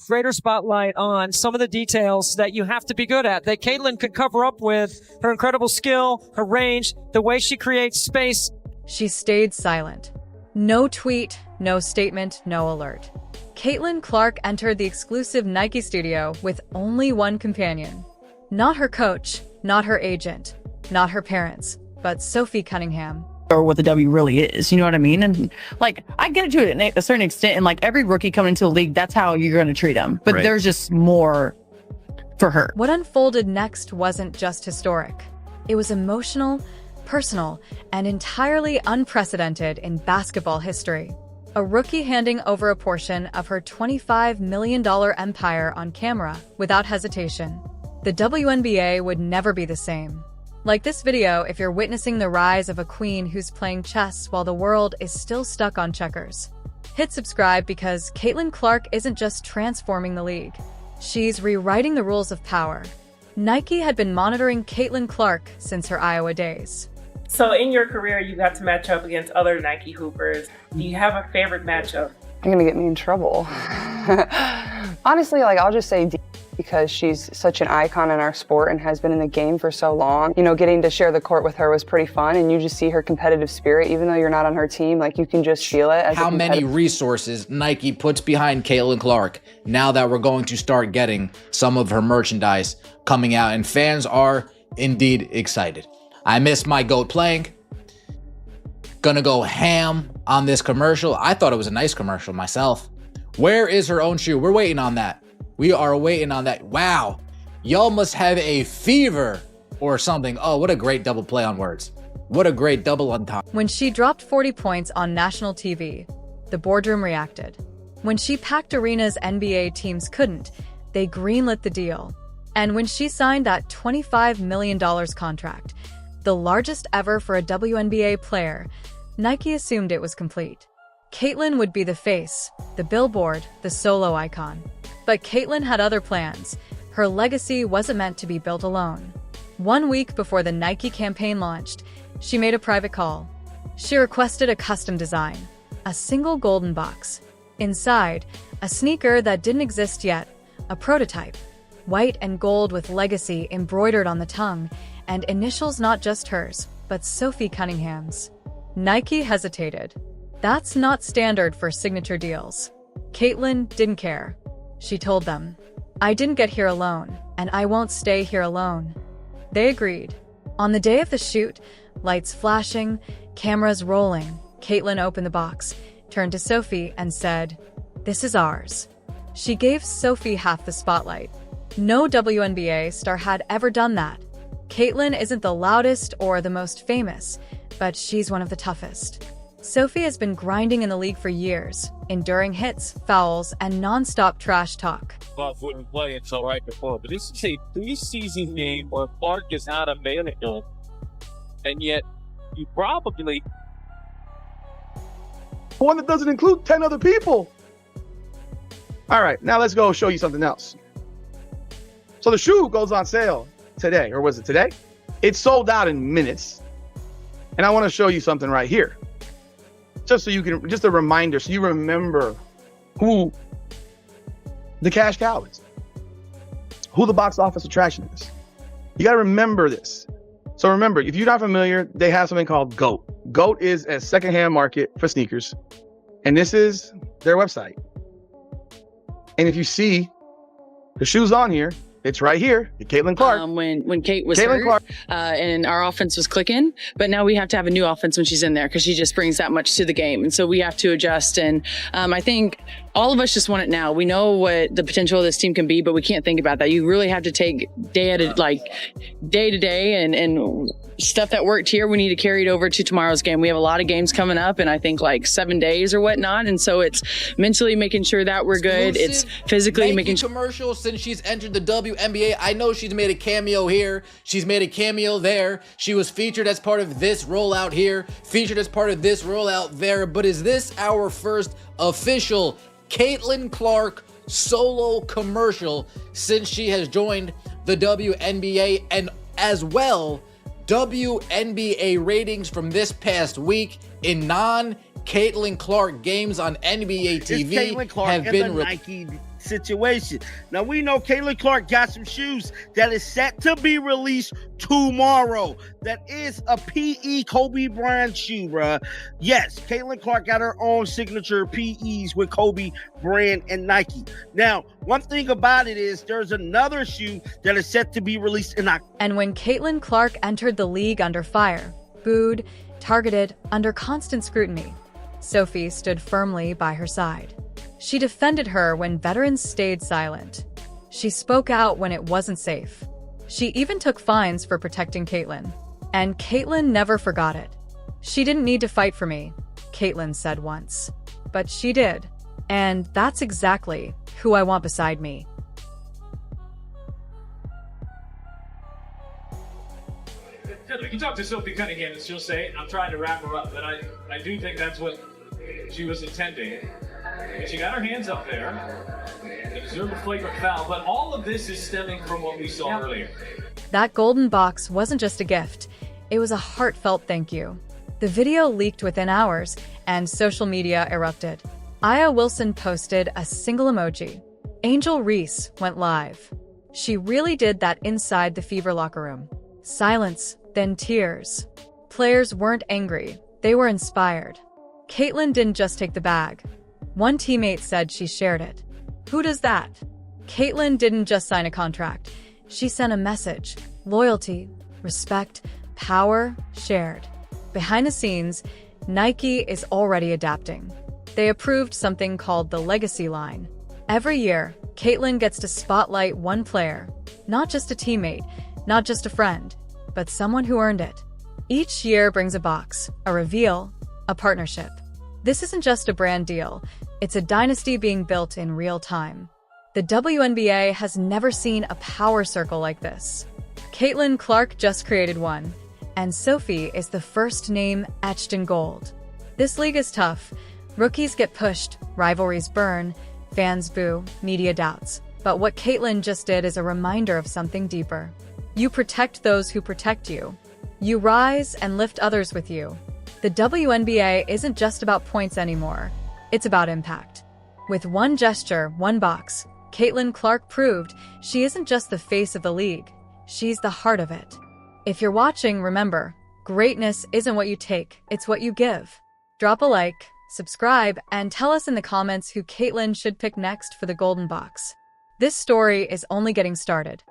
greater spotlight on some of the details that you have to be good at, that Caitlin could cover up with her incredible skill, her range, the way she creates space. She stayed silent. No tweet, no statement, no alert. Caitlin Clark entered the exclusive Nike studio with only one companion. Not her coach, not her agent, not her parents, but Sophie Cunningham. Or what the W really is, you know what I mean? And like, I get it to a certain extent, and like every rookie coming into the league, that's how you're going to treat them. But there's just more for her. What unfolded next wasn't just historic. It was emotional, personal, and entirely unprecedented in basketball history. A rookie handing over a portion of her $25 million empire on camera without hesitation. The WNBA would never be the same. Like this video if you're witnessing the rise of a queen who's playing chess while the world is still stuck on checkers. Hit subscribe because Caitlin Clark isn't just transforming the league. She's rewriting the rules of power. Nike had been monitoring Caitlin Clark since her Iowa days. So in your career, you got to match up against other Nike hoopers. Do you have a favorite matchup? You're gonna get me in trouble. Honestly, like I'll just say D, because she's such an icon in our sport and has been in the game for so long. You know, getting to share the court with her was pretty fun, and you just see her competitive spirit, even though you're not on her team, like you can just feel it. How many resources Nike puts behind Caitlin Clark now that we're going to start getting some of her merchandise coming out, and fans are indeed excited. I miss my GOAT playing. Gonna go ham on this commercial. I thought it was a nice commercial myself. Where is her own shoe? We're waiting on that. We are waiting on that. Wow. Y'all must have a fever or something. Oh, what a great double play on words. What a great double on top. When she dropped 40 points on national TV, the boardroom reacted. When she packed arenas NBA teams couldn't, they greenlit the deal. And when she signed that $25 million contract, the largest ever for a WNBA player, Nike assumed it was complete. Caitlin would be the face, the billboard, the solo icon. But Caitlin had other plans. Her legacy wasn't meant to be built alone. 1 week before the Nike campaign launched, she made a private call. She requested a custom design, a single golden box. Inside, a sneaker that didn't exist yet, a prototype, white and gold with legacy embroidered on the tongue, and initials not just hers, but Sophie Cunningham's. Nike hesitated. That's not standard for signature deals. Caitlin didn't care. She told them, "I didn't get here alone, and I won't stay here alone." They agreed. On the day of the shoot, lights flashing, cameras rolling, Caitlin opened the box, turned to Sophie, and said, "This is ours." She gave Sophie half the spotlight. No WNBA star had ever done that. Caitlin isn't the loudest or the most famous, but she's one of the toughest. Sophie has been grinding in the league for years, enduring hits, fouls, and non-stop trash talk. Clark wouldn't play until right before, but this is a 3-season game where Clark is not a manager, and yet you probably one that doesn't include 10 other people. All right, now let's go show you something else. So the shoe goes on sale today, or was it today? It sold out in minutes. And I want to show you something right here. Just so you can, just a reminder, so you remember who the cash cow is, who the box office attraction is. You got to remember this. So remember, if you're not familiar, they have something called GOAT. GOAT is a secondhand market for sneakers. And this is their website. And if you see the shoes on here, it's right here, Caitlin Clark. When Kate was hurt, and our offense was clicking, but now we have to have a new offense when she's in there because she just brings that much to the game, and so we have to adjust. And I think all of us just want it now. We know what the potential of this team can be, but we can't think about that. You really have to take day to day, and stuff that worked here, we need to carry it over to tomorrow's game. We have a lot of games coming up, and I think like 7 days or whatnot, and so it's mentally making sure that we're good. It's physically making commercial since she's entered the WNBA. I know she's made a cameo here. She's made a cameo there. She was featured as part of this rollout here, featured as part of this rollout there. But is this our first official Caitlin Clark solo commercial since she has joined the WNBA? And as well, WNBA ratings from this past week in non-Caitlin Clark games on NBA TV Caitlin Clark have in been the Nike situation. Now, we know Caitlin Clark got some shoes that is set to be released tomorrow. That is a PE Kobe Bryant shoe, bruh. Yes, Caitlin Clark got her own signature PEs with Kobe Bryant and Nike. Now, one thing about it is there's another shoe that is set to be released in October. And when Caitlin Clark entered the league under fire, booed, targeted, under constant scrutiny, Sophie stood firmly by her side. She defended her when veterans stayed silent. She spoke out when it wasn't safe. She even took fines for protecting Caitlin. And Caitlin never forgot it. "She didn't need to fight for me," Caitlin said once. But she did. And that's exactly who I want beside me. We can talk to Sophie Cunningham and she'll say, I'm trying to wrap her up, but I do think that's what she was intending. And she got her hands up there. They deserve a flagrant foul, but all of this is stemming from what we saw earlier. That golden box wasn't just a gift. It was a heartfelt thank you. The video leaked within hours, and social media erupted. Aya Wilson posted a single emoji. Angel Reese went live. She really did that inside the Fever locker room. Silence, then tears. Players weren't angry. They were inspired. Caitlin didn't just take the bag. One teammate said she shared it. Who does that? Caitlin didn't just sign a contract. She sent a message. Loyalty, respect, power, shared. Behind the scenes, Nike is already adapting. They approved something called the Legacy Line. Every year, Caitlin gets to spotlight one player, not just a teammate, not just a friend, but someone who earned it. Each year brings a box, a reveal, a partnership. This isn't just a brand deal, it's a dynasty being built in real time. The WNBA has never seen a power circle like this. Caitlin Clark just created one, and Sophie is the first name etched in gold. This league is tough. Rookies get pushed, rivalries burn, fans boo, media doubts. But what Caitlin just did is a reminder of something deeper. You protect those who protect you. You rise and lift others with you. The WNBA isn't just about points anymore. It's about impact. With one gesture, one box, Caitlin Clark proved she isn't just the face of the league. She's the heart of it. If you're watching, remember, greatness isn't what you take, it's what you give. Drop a like, subscribe, and tell us in the comments who Caitlin should pick next for the Golden Box. This story is only getting started.